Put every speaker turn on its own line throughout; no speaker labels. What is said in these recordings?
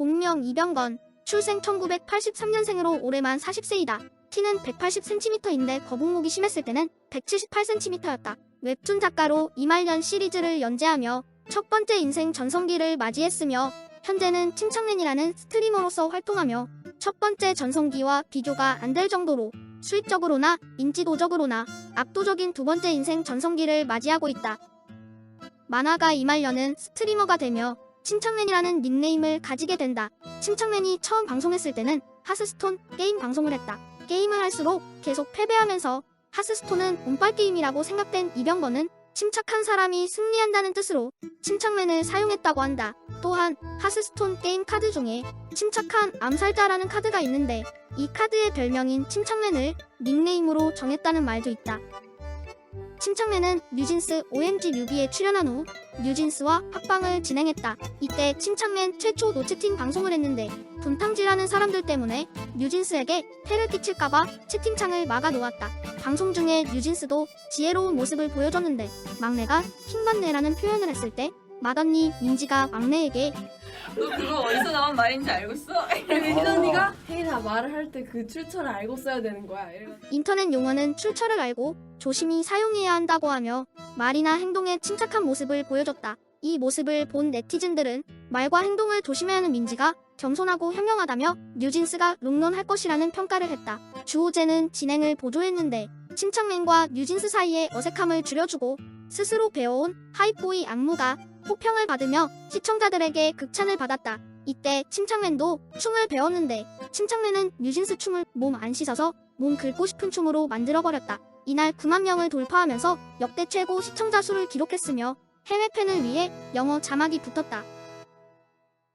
본명 이병건, 출생 1983년생으로 올해만 40세이다. 키는 180cm인데 거북목이 심했을 때는 178cm였다. 웹툰 작가로 이말년 시리즈를 연재하며 첫 번째 인생 전성기를 맞이했으며 현재는 침착맨이라는 스트리머로서 활동하며 첫 번째 전성기와 비교가 안 될 정도로 수익적으로나 인지도적으로나 압도적인 두 번째 인생 전성기를 맞이하고 있다. 만화가 이말년은 스트리머가 되며 침착맨이라는 닉네임을 가지게 된다. 침착맨이 처음 방송했을 때는 하스스톤 게임 방송을 했다. 게임을 할수록 계속 패배하면서 하스스톤은 운빨 게임이라고 생각된 이병건은 침착한 사람이 승리한다는 뜻으로 침착맨을 사용했다고 한다. 또한 하스스톤 게임 카드 중에 침착한 암살자라는 카드가 있는데 이 카드의 별명인 침착맨을 닉네임으로 정했다는 말도 있다. 침착맨은 뉴진스 OMG 뮤비에 출연한 후 뉴진스와 합방을 진행했다. 이때 침착맨 최초 노채팅 방송을 했는데 분탕질하는 사람들 때문에 뉴진스에게 폐를 끼칠까봐 채팅창을 막아놓았다. 방송 중에 뉴진스도 지혜로운 모습을 보여줬는데 막내가 킹받네라는 표현을 했을 때 맏언니 민지가 막내에게
너 그거 어디서 나온 말인지 알고 있어?
민언니가 혜인아 말을 할 때 그 출처를 알고 써야 되는 거야.
인터넷 용어는 출처를 알고 조심히 사용해야 한다고 하며 말이나 행동에 침착한 모습을 보여줬다. 이 모습을 본 네티즌들은 말과 행동을 조심해야 하는 민지가 겸손하고 현명하다며 뉴진스가 롱런할 것이라는 평가를 했다. 주호재는 진행을 보조했는데 침착맨과 뉴진스 사이의 어색함을 줄여주고 스스로 배워온 하이보이 안무가 호평을 받으며 시청자들에게 극찬을 받았다. 이때 침착맨도 춤을 배웠는데 침착맨은 뉴진스 춤을 몸 안 씻어서 몸 긁고 싶은 춤으로 만들어버렸다. 이날 9만 명을 돌파하면서 역대 최고 시청자 수를 기록했으며 해외 팬을 위해 영어 자막이 붙었다.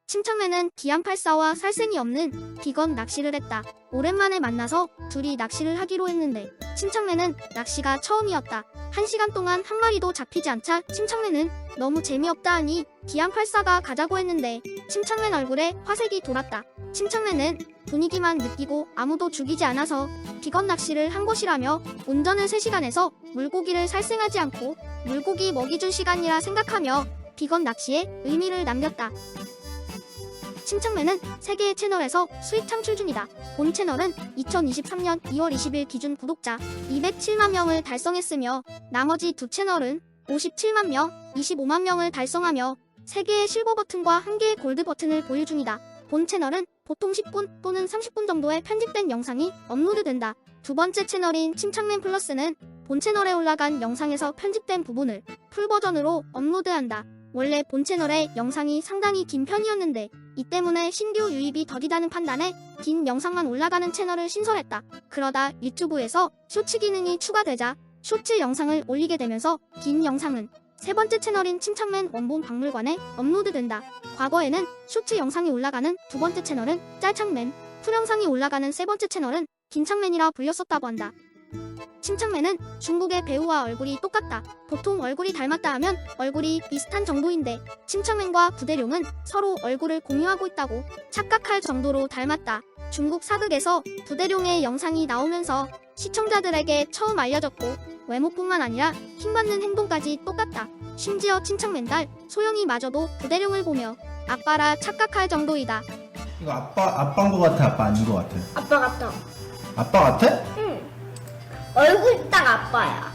침착맨은 기안84와 살생이 없는 비건 낚시를 했다. 오랜만에 만나서 둘이 낚시를 하기로 했는데 침착맨은 낚시가 처음이었다. 1시간 동안 한 마리도 잡히지 않자 침착맨은 너무 재미없다 하니 기안84가 가자고 했는데 침착맨 얼굴에 화색이 돌았다. 침착맨은 분위기만 느끼고 아무도 죽이지 않아서 비건 낚시를 한 것이라며 운전을 3시간 해서 물고기를 살생하지 않고 물고기 먹이준 시간이라 생각하며 비건 낚시에 의미를 남겼다. 침착맨은 3개의 채널에서 수익 창출 중이다. 본 채널은 2023년 2월 20일 기준 구독자 207만 명을 달성했으며 나머지 두 채널은 57만 명, 25만 명을 달성하며 3개의 실버 버튼과 1개의 골드 버튼을 보유 중이다. 본 채널은 보통 10분 또는 30분 정도의 편집된 영상이 업로드된다. 두 번째 채널인 침착맨 플러스는 본 채널에 올라간 영상에서 편집된 부분을 풀버전으로 업로드한다. 원래 본 채널의 영상이 상당히 긴 편이었는데 이 때문에 신규 유입이 더디다는 판단에 긴 영상만 올라가는 채널을 신설했다. 그러다 유튜브에서 쇼츠 기능이 추가되자 쇼츠 영상을 올리게 되면서 긴 영상은 세 번째 채널인 침착맨 원본 박물관에 업로드된다. 과거에는 쇼츠 영상이 올라가는 두 번째 채널은 짤창맨, 풀 영상이 올라가는 세 번째 채널은 긴창맨이라 불렸었다고 한다. 침착맨은 중국의 배우와 얼굴이 똑같다. 보통 얼굴이 닮았다 하면 얼굴이 비슷한 정도인데 침착맨과 부대룡은 서로 얼굴을 공유하고 있다고 착각할 정도로 닮았다. 중국 사극에서 부대룡의 영상이 나오면서 시청자들에게 처음 알려졌고 외모뿐만 아니라 힘받는 행동까지 똑같다. 심지어 침착맨 딸 소영이마저도 부대룡을 보며 아빠라 착각할 정도이다.
이거 아빠인 것 같아, 아빠 아닌 것 같아?
아빠 같아.
아빠 같아?
응. 얼굴 딱 아빠야.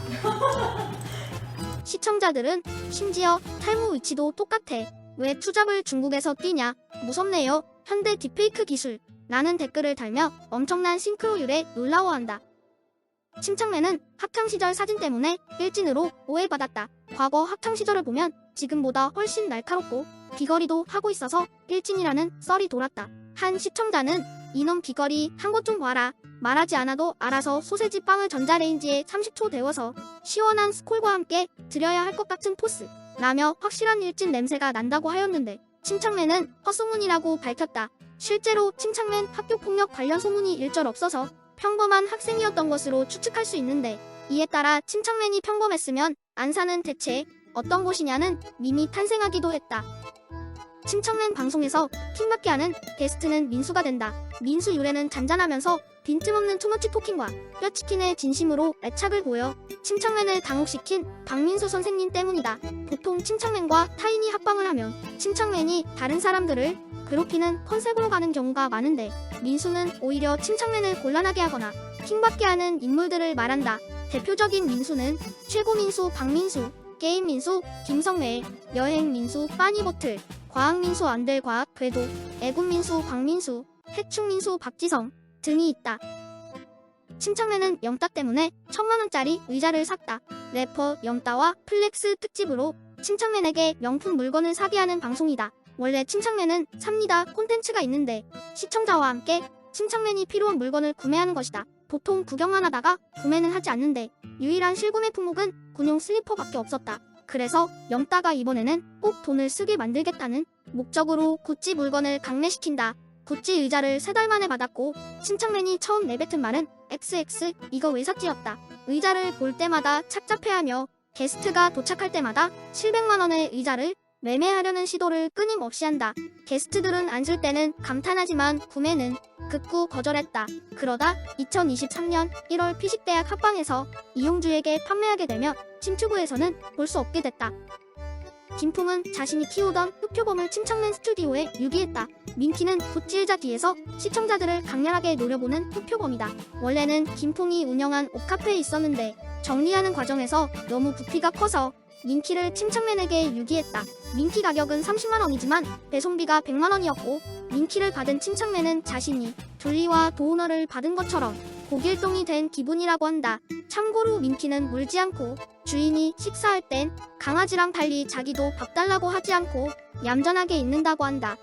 시청자들은 심지어 탈모 위치도 똑같아. 왜 투잡을 중국에서 뛰냐? 무섭네요. 현대 딥페이크 기술. 라는 댓글을 달며 엄청난 싱크로율에 놀라워한다. 침착맨은 학창시절 사진 때문에 일진으로 오해받았다. 과거 학창시절을 보면 지금보다 훨씬 날카롭고 귀걸이도 하고 있어서 일진이라는 썰이 돌았다. 한 시청자는 이놈 귀걸이 한 것 좀 봐라. 말하지 않아도 알아서 소세지 빵을 전자레인지에 30초 데워서 시원한 스콜과 함께 드려야 할 것 같은 포스 라며 확실한 일진 냄새가 난다고 하였는데 침착맨은 헛소문이라고 밝혔다. 실제로 침착맨 학교폭력 관련 소문이 일절 없어서 평범한 학생이었던 것으로 추측할 수 있는데 이에 따라 침착맨이 평범했으면 안산은 대체 어떤 곳이냐는 밈이 탄생하기도 했다. 침착맨 방송에서 킹받게 하는 게스트는 민수가 된다. 민수 유래는 잔잔하면서 빈틈없는 투머치 토킹과 뼈치킨의 진심으로 애착을 보여 침착맨을 당혹시킨 박민수 선생님 때문이다. 보통 침착맨과 타인이 합방을 하면 침착맨이 다른 사람들을 괴롭히는 컨셉으로 가는 경우가 많은데 민수는 오히려 침착맨을 곤란하게 하거나 킹받게 하는 인물들을 말한다. 대표적인 민수는 최고민수 박민수, 게임민수 김성매, 여행민수 빠니보틀, 과학민수 안될과학 궤도, 애국민수 박민수, 해충민수 박지성 등이 있다. 침착맨은 영따 때문에 1000만원짜리 의자를 샀다. 래퍼 영따와 플렉스 특집으로 침착맨에게 명품 물건을 사게 하는 방송이다. 원래 침착맨은 삽니다 콘텐츠가 있는데 시청자와 함께 침착맨이 필요한 물건을 구매하는 것이다. 보통 구경만 하다가 구매는 하지 않는데 유일한 실구매 품목은 군용 슬리퍼밖에 없었다. 그래서 영따가 이번에는 꼭 돈을 쓰게 만들겠다는 목적으로 구찌 물건을 강매시킨다. 구찌 의자를 3달 만에 받았고 침착맨이 처음 내뱉은 말은 XX 이거 왜 샀지였다. 의자를 볼 때마다 착잡해하며 게스트가 도착할 때마다 700만원의 의자를 매매하려는 시도를 끊임없이 한다. 게스트들은 안 쓸 때는 감탄하지만 구매는 극구 거절했다. 그러다 2023년 1월 피식대학 합방에서 이용주에게 판매하게 되며 침투부에서는 볼 수 없게 됐다. 김풍은 자신이 키우던 흑표범을 침착맨 스튜디오에 유기했다. 민키는 구찌 의자 뒤에서 시청자들을 강렬하게 노려보는 흑표범이다. 원래는 김풍이 운영한 옷카페에 있었는데 정리하는 과정에서 너무 부피가 커서 민키를 침착맨에게 유기했다. 민키 가격은 30만원이지만 배송비가 100만원이었고 민키를 받은 침착맨은 자신이 둘리와 도우너를 받은 것처럼 고길동이 된 기분이라고 한다. 참고로 민키는 물지 않고 주인이 식사할 땐 강아지랑 달리 자기도 밥 달라고 하지 않고 얌전하게 있는다고 한다.